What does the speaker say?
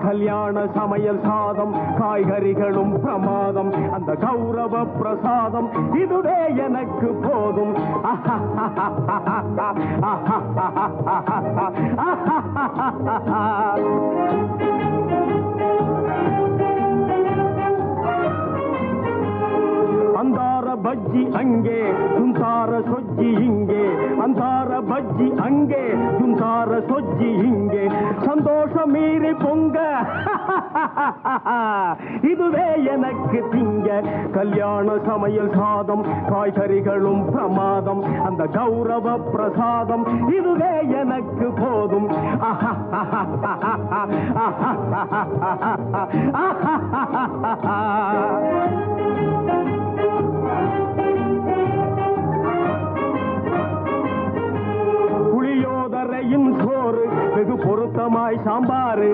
கல்யாண சமையல் சாதம் காய்கறிகளும் பிரமாதம் அந்த கௌரவ பிரசாதம் இதுவே எனக்கு போதும் அந்தார பஜ்ஜி அங்கே சுந்தார சொஜ்ஜி இங்கே அந்தார பஜ்ஜி அங்கே சுந்தார சொஜ்ஜி இங்கே சந்தோஷம் மீறி பொங்க இதுவே எனக்கு திங்க கல்யாண சமையல் சாதம் காய்கறிகளும் பிரமாதம் அந்த கௌரவ பிரசாதம் இதுவே எனக்கு போதும் புளியோதரையும் சோறு வெகு பொருத்தமாய் சாம்பாரு